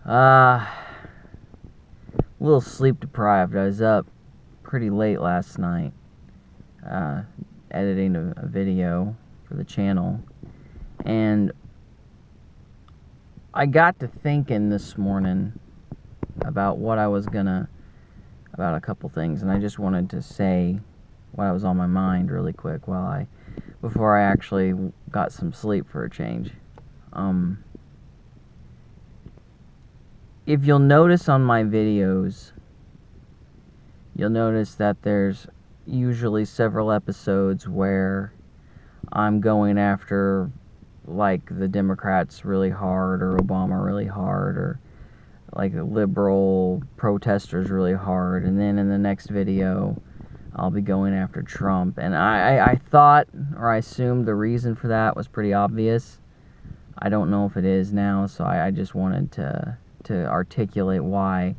A little sleep deprived. I was up pretty late last night, editing a video for the channel, and I got to thinking this morning about about a couple things, and I just wanted to say what was on my mind really quick before I actually got some sleep for a change. If you'll notice on my videos, you'll notice that there's usually several episodes where I'm going after, like, the Democrats really hard, or Obama really hard, or like liberal protesters really hard, and then in the next video I'll be going after Trump. And I thought, or I assumed, the reason for that was pretty obvious. I don't know if it is now, so I just wanted to articulate why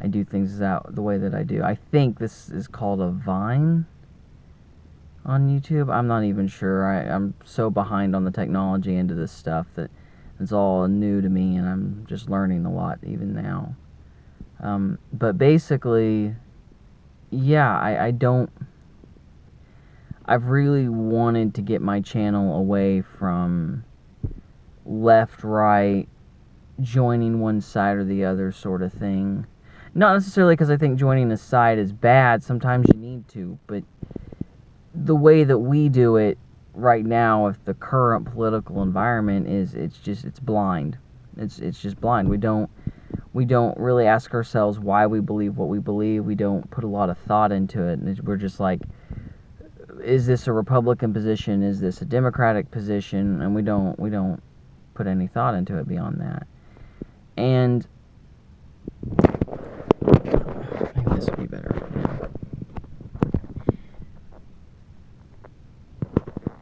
I do things the way that I do. I think this is called a Vine on YouTube. I'm not even sure. I'm so behind on the technology into this stuff that it's all new to me, and I'm just learning a lot even now. But basically, yeah, I've really wanted to get my channel away from left, right, joining one side or the other sort of thing. Not necessarily because I think joining a side is bad. Sometimes you need to, but the way that we do it right now with the current political environment it's blind. It's just blind. We don't really ask ourselves why we believe what we believe. We don't put a lot of thought into it, and we're just like, is this a Republican position? Is this a Democratic position? And we don't put any thought into it beyond that. And maybe this would be better.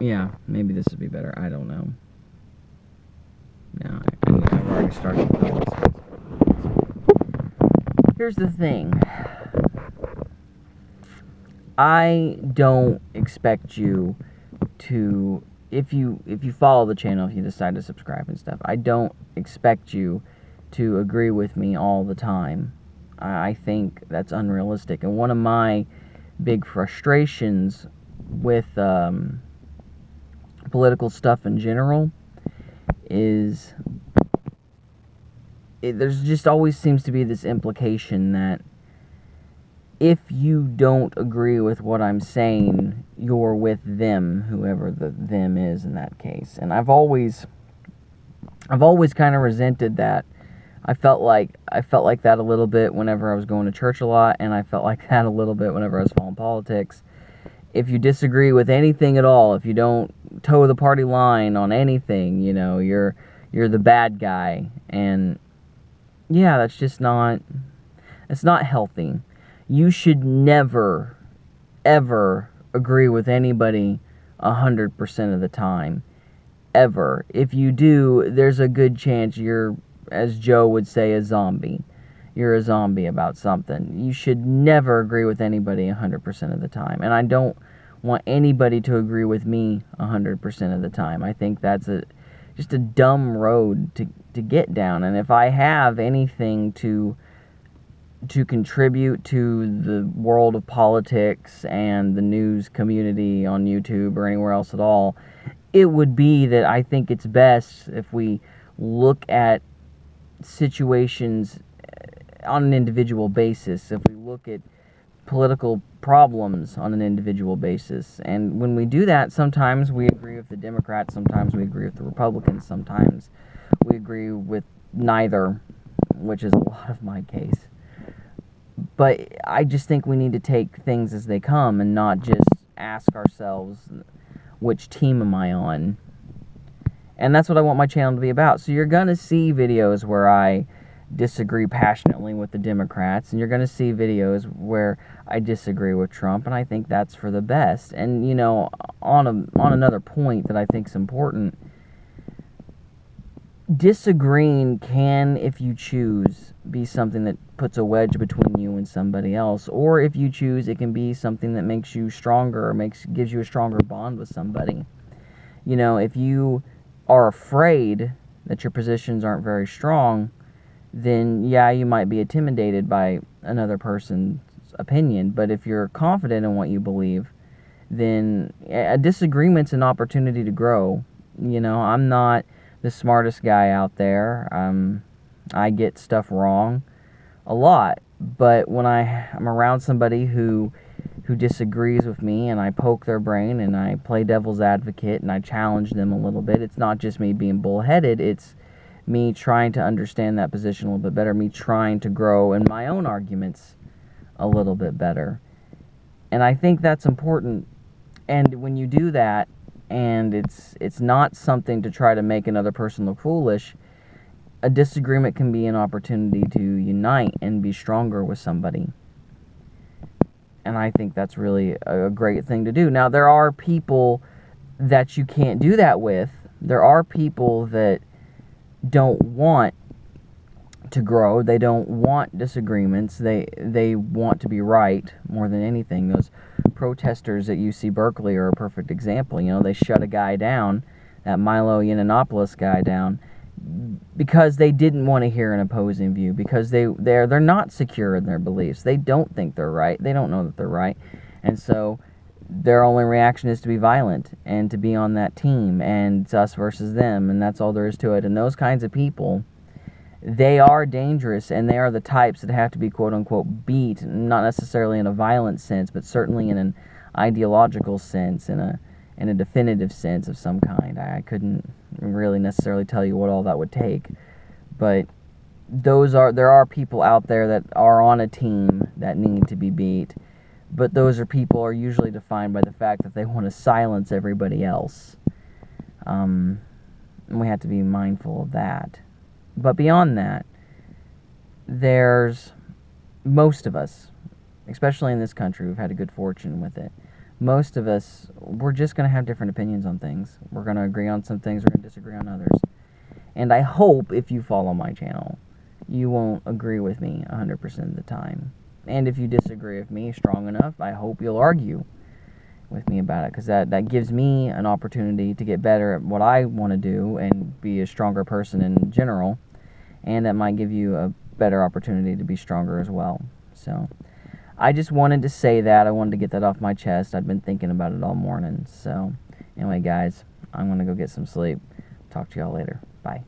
Yeah, maybe this would be better. I don't know. No, I've already started. Here's the thing. I don't expect you to, if you follow the channel, if you decide to subscribe and stuff, I don't expect you to agree with me all the time. I think that's unrealistic. And one of my big frustrations with political stuff in general is there's just always seems to be this implication that if you don't agree with what I'm saying, you're with them, whoever the them is in that case. And I've always kind of resented that. I felt like that a little bit whenever I was going to church a lot, and I felt like that a little bit whenever I was following politics. If you disagree with anything at all, if you don't toe the party line on anything, you're the bad guy. And yeah, that's just not healthy. You should never, ever agree with anybody 100% of the time. Ever. If you do, there's a good chance you're, as Joe would say, a zombie. You're a zombie about something. You should never agree with anybody 100% of the time. And I don't want anybody to agree with me 100% of the time. I think that's just a dumb road to get down. And if I have anything to contribute to the world of politics and the news community on YouTube or anywhere else at all, it would be that I think it's best if we look at situations on an individual basis, if we look at political problems on an individual basis. And when we do that, sometimes we agree with the Democrats, sometimes we agree with the Republicans, sometimes we agree with neither, which is a lot of my case. But I just think we need to take things as they come and not just ask ourselves, which team am I on? And that's what I want my channel to be about. So you're going to see videos where I disagree passionately with the Democrats, and you're going to see videos where I disagree with Trump, and I think that's for the best. And, on another point that I think is important, disagreeing can, if you choose, be something that puts a wedge between you and somebody else, or if you choose, it can be something that makes you stronger, or gives you a stronger bond with somebody. If you are afraid that your positions aren't very strong, then yeah, you might be intimidated by another person's opinion. But if you're confident in what you believe, then a disagreement's an opportunity to grow. You know, I'm not the smartest guy out there. I get stuff wrong a lot, but when I'm around somebody who disagrees with me, and I poke their brain and I play devil's advocate and I challenge them a little bit, it's not just me being bullheaded, it's me trying to understand that position a little bit better, me trying to grow in my own arguments a little bit better. And I think that's important. And when you do that, and it's not something to try to make another person look foolish, a disagreement can be an opportunity to unite and be stronger with somebody. And I think that's really a great thing to do. Now, there are people that you can't do that with. There are people that don't want to grow. They don't want disagreements. They want to be right more than anything. Those protesters at UC Berkeley are a perfect example. You know, they shut a guy down, that Milo Yiannopoulos guy down, because they didn't want to hear an opposing view, because they're not secure in their beliefs. They don't think they're right. They don't know that they're right. And so their only reaction is to be violent and to be on that team, and it's us versus them, and that's all there is to it. And those kinds of people, they are dangerous, and they are the types that have to be quote-unquote beat, not necessarily in a violent sense, but certainly in an ideological sense, in a definitive sense of some kind. I couldn't really necessarily tell you what all that would take, but there are people out there that are on a team that need to be beat, but those people are usually defined by the fact that they want to silence everybody else. And we have to be mindful of that. But beyond that, there's most of us, especially in this country, we've had a good fortune with it. Most of us, we're just going to have different opinions on things. We're going to agree on some things, we're going to disagree on others. And I hope, if you follow my channel, you won't agree with me 100% of the time. And if you disagree with me strong enough, I hope you'll argue with me about it, because that gives me an opportunity to get better at what I want to do and be a stronger person in general, and that might give you a better opportunity to be stronger as well. So I just wanted to say that. I wanted to get that off my chest. I've been thinking about it all morning. So anyway, guys, I'm going to go get some sleep. Talk to y'all later. Bye.